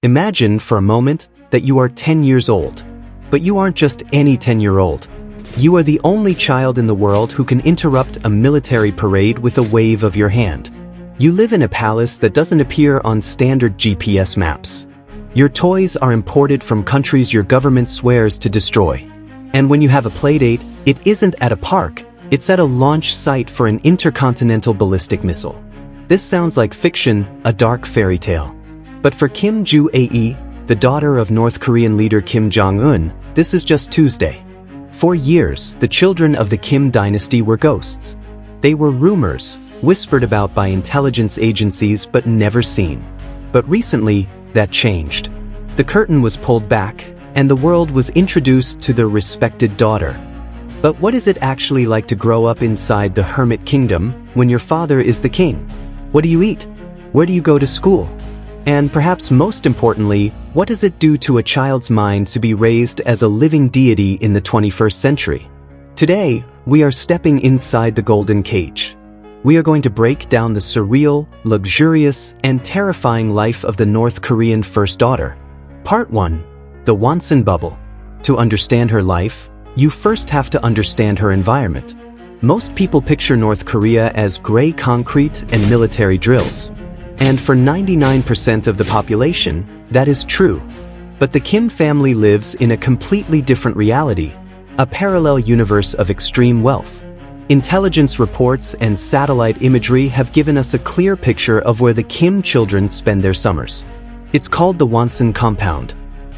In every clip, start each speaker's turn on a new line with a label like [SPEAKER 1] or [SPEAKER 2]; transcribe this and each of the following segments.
[SPEAKER 1] Imagine for a moment that you are 10 years old. But you aren't just any 10-year-old. You are the only child in the world who can interrupt a military parade with a wave of your hand. You live in a palace that doesn't appear on standard GPS maps. Your toys are imported from countries your government swears to destroy. And when you have a playdate, it isn't at a park, it's at a launch site for an intercontinental ballistic missile. This sounds like fiction, a dark fairy tale. But for Kim Joo-ae, the daughter of North Korean leader Kim Jong-un, this is just Tuesday. For years, the children of the Kim dynasty were ghosts. They were rumors, whispered about by intelligence agencies but never seen. But recently, that changed. The curtain was pulled back, and the world was introduced to the respected daughter. But what is it actually like to grow up inside the Hermit Kingdom when your father is the king? What do you eat? Where do you go to school? And perhaps most importantly, what does it do to a child's mind to be raised as a living deity in the 21st century? Today, we are stepping inside the golden cage. We are going to break down the surreal, luxurious, and terrifying life of the North Korean first daughter. Part 1. The Wonsan Bubble. To understand her life, you first have to understand her environment. Most people picture North Korea as gray concrete and military drills. And for 99% of the population, that is true. But the Kim family lives in a completely different reality, a parallel universe of extreme wealth. Intelligence reports and satellite imagery have given us a clear picture of where the Kim children spend their summers. It's called the Wonsan compound.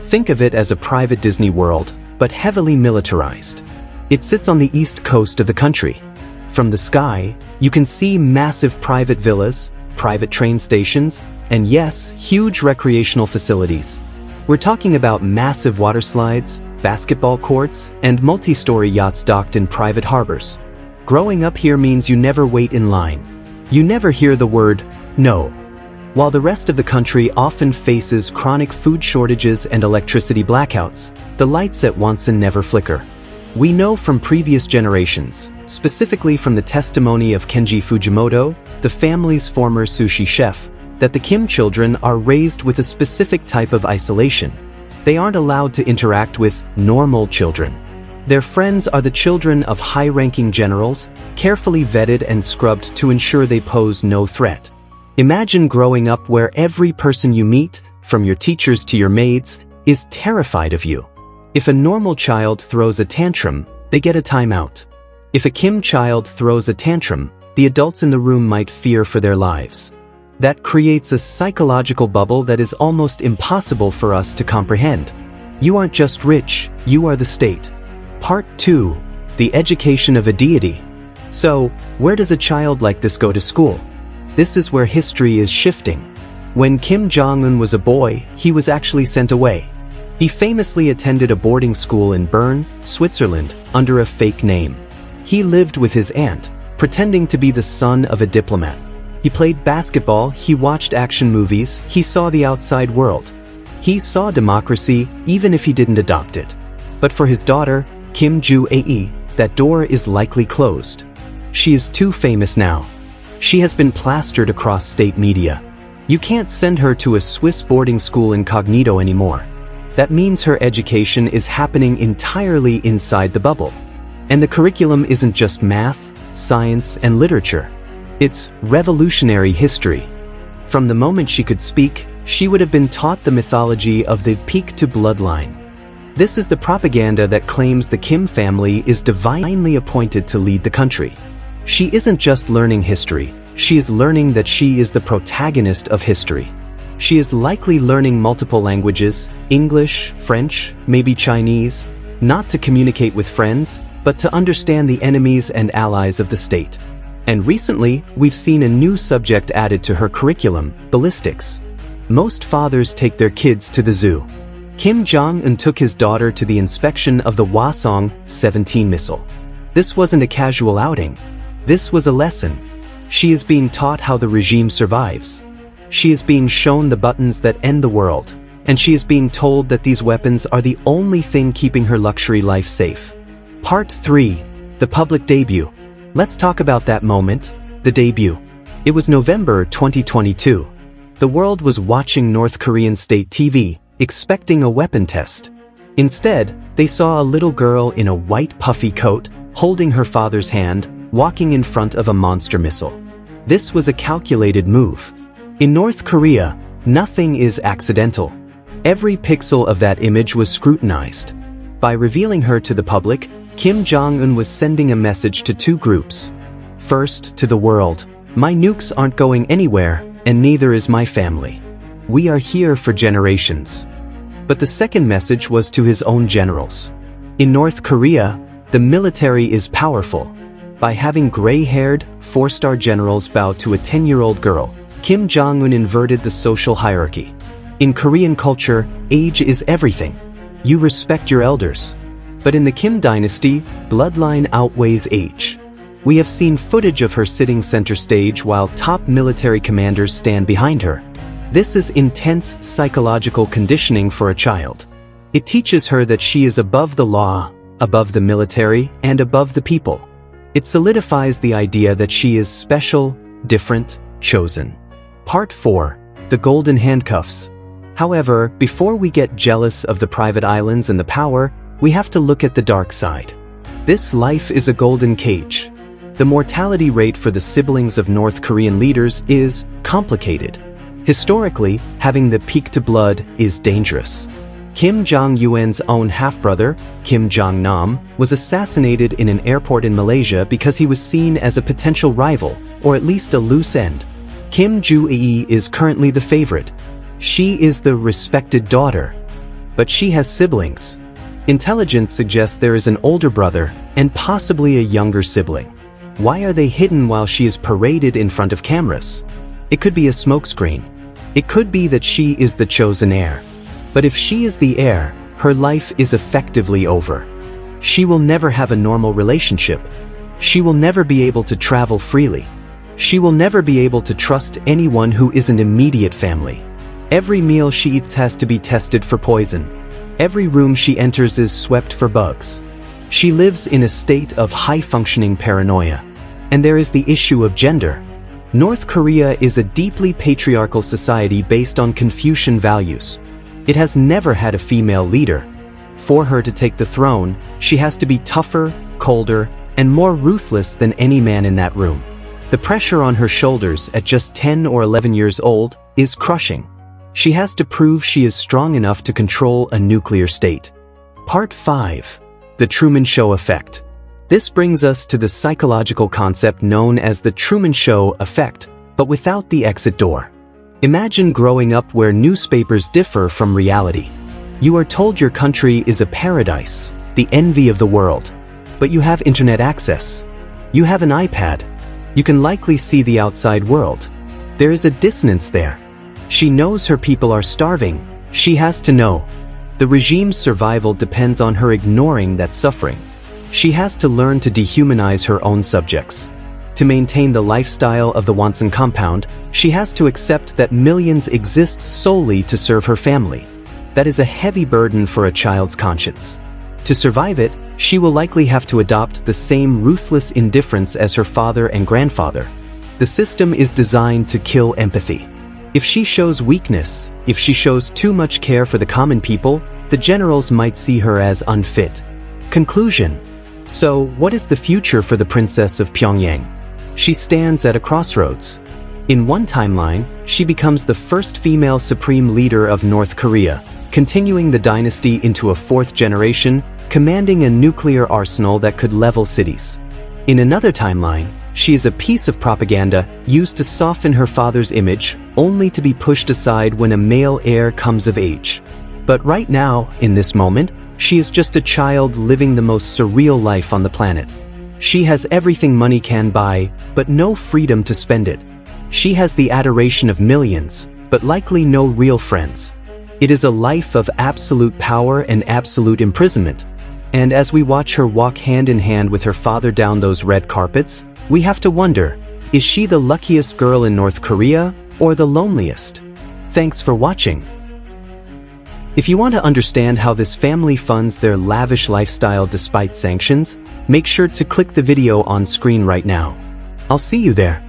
[SPEAKER 1] Think of it as a private Disney World, but heavily militarized. It sits on the east coast of the country. From the sky, you can see massive private villas, private train stations, and yes, huge recreational facilities. We're talking about massive water slides, basketball courts, and multi-story yachts docked in private harbors. Growing up here means you never wait in line. You never hear the word no. While the rest of the country often faces chronic food shortages and electricity blackouts, the lights at Wonsan never flicker. We know from previous generations, specifically from the testimony of Kenji Fujimoto, the family's former sushi chef, that the Kim children are raised with a specific type of isolation. They aren't allowed to interact with normal children. Their friends are the children of high-ranking generals, carefully vetted and scrubbed to ensure they pose no threat. Imagine growing up where every person you meet, from your teachers to your maids, is terrified of you. If a normal child throws a tantrum, they get a timeout. If a Kim child throws a tantrum, the adults in the room might fear for their lives. That creates a psychological bubble that is almost impossible for us to comprehend. You aren't just rich, you are the state. Part 2. The education of a deity. So, where does a child like this go to school? This is where history is shifting. When Kim Jong-un was a boy, he was actually sent away. He famously attended a boarding school in Bern, Switzerland, under a fake name. He lived with his aunt, pretending to be the son of a diplomat. He played basketball, he watched action movies, he saw the outside world. He saw democracy, even if he didn't adopt it. But for his daughter, Kim Joo-ae, that door is likely closed. She is too famous now. She has been plastered across state media. You can't send her to a Swiss boarding school incognito anymore. That means her education is happening entirely inside the bubble. And the curriculum isn't just math, science, and literature. It's revolutionary history. From the moment she could speak, she would have been taught the mythology of the Peak-to bloodline. This is the propaganda that claims the Kim family is divinely appointed to lead the country. She isn't just learning history, she is learning that she is the protagonist of history. She is likely learning multiple languages, English, French, maybe Chinese, not to communicate with friends, but to understand the enemies and allies of the state. And recently, we've seen a new subject added to her curriculum, ballistics. Most fathers take their kids to the zoo. Kim Jong-un took his daughter to the inspection of the Hwasong 17 missile. This wasn't a casual outing. This was a lesson. She is being taught how the regime survives. She is being shown the buttons that end the world, and she is being told that these weapons are the only thing keeping her luxury life safe. Part 3. The public debut. Let's talk about that moment, the debut. It was November 2022. The world was watching North Korean state TV, expecting a weapon test. Instead, they saw a little girl in a white puffy coat, holding her father's hand, walking in front of a monster missile. This was a calculated move. In North Korea, nothing is accidental. Every pixel of that image was scrutinized. By revealing her to the public, Kim Jong-un was sending a message to two groups. First, to the world, my nukes aren't going anywhere, and neither is my family. We are here for generations. But the second message was to his own generals. In North Korea, the military is powerful. By having gray-haired, 4-star generals bow to a 10-year-old girl, Kim Jong-un inverted the social hierarchy. In Korean culture, age is everything. You respect your elders. But in the Kim dynasty, bloodline outweighs age. We have seen footage of her sitting center stage while top military commanders stand behind her. This is intense psychological conditioning for a child. It teaches her that she is above the law, above the military, and above the people. It solidifies the idea that she is special, different, chosen. Part 4. The Golden Handcuffs. However, before we get jealous of the private islands and the power, we have to look at the dark side. This life is a golden cage. The mortality rate for the siblings of North Korean leaders is complicated. Historically, having the peak to blood is dangerous. Kim Jong-un's own half-brother, Kim Jong-nam, was assassinated in an airport in Malaysia because he was seen as a potential rival, or at least a loose end. Kim Joo-hee is currently the favorite. She is the respected daughter. But she has siblings. Intelligence suggests there is an older brother and possibly a younger sibling. Why are they hidden while she is paraded in front of cameras? It could be a smokescreen. It could be that she is the chosen heir. But if she is the heir, her life is effectively over. She will never have a normal relationship. She will never be able to travel freely. She will never be able to trust anyone who isn't immediate family. Every meal she eats has to be tested for poison. Every room she enters is swept for bugs. She lives in a state of high-functioning paranoia. And there is the issue of gender. North Korea is a deeply patriarchal society based on Confucian values. It has never had a female leader. For her to take the throne, she has to be tougher, colder, and more ruthless than any man in that room. The pressure on her shoulders at just 10 or 11 years old is crushing. She has to prove she is strong enough to control a nuclear state. Part 5. The Truman Show Effect. This brings us to the psychological concept known as the Truman Show effect, but without the exit door. Imagine growing up where newspapers differ from reality. You are told your country is a paradise, the envy of the world. But you have internet access. You have an iPad. You can likely see the outside world. There is a dissonance there. She knows her people are starving. She has to know. The regime's survival depends on her ignoring that suffering. She has to learn to dehumanize her own subjects. To maintain the lifestyle of the Wonsan compound, she has to accept that millions exist solely to serve her family. That is a heavy burden for a child's conscience. To survive it, she will likely have to adopt the same ruthless indifference as her father and grandfather. The system is designed to kill empathy. If she shows weakness, if she shows too much care for the common people, the generals might see her as unfit. Conclusion. So, what is the future for the Princess of Pyongyang? She stands at a crossroads. In one timeline, she becomes the first female supreme leader of North Korea, continuing the dynasty into a fourth generation, commanding a nuclear arsenal that could level cities. In another timeline, she is a piece of propaganda used to soften her father's image, only to be pushed aside when a male heir comes of age. But right now, in this moment, she is just a child living the most surreal life on the planet. She has everything money can buy, but no freedom to spend it. She has the adoration of millions, but likely no real friends. It is a life of absolute power and absolute imprisonment. And as we watch her walk hand in hand with her father down those red carpets, we have to wonder, is she the luckiest girl in North Korea, or the loneliest? Thanks for watching. If you want to understand how this family funds their lavish lifestyle despite sanctions, make sure to click the video on screen right now. I'll see you there.